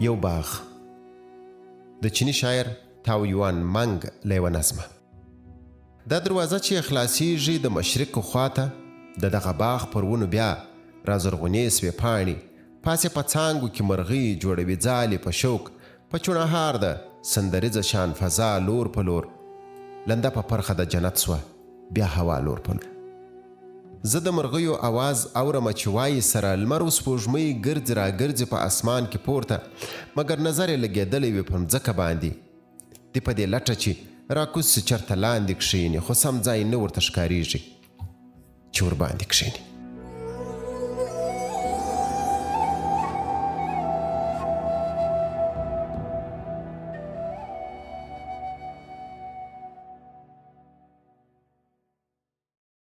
یو باغ. د چینی شاعر تاو یوان منګ له یوه نظمه. دا دروازه چې خلاصیږي د مشرق خواته، د دغه باغ پر ونو بیا رازرغونې سوې پاڼې، پاسې په څانګو کې مرغۍ جوړوي ځالې په شوق، په چونهار د سندریزه شان فضا لور په لور، لنده په پرخه د جنت سوه بیا هوا لور په لور. زه د مرغیو اواز اورم چې وایي سره لمر و سپوږمۍ ګرځي را ګرځي په اسمان کې پورته، مګر نظر یې لګېدلی وي په مځکه باندې. د په دې لټه چې راکوز سي چرته لاندې کښېني، خو سم ځای نه ورته ښکارېږي چې ورباندې کښېني.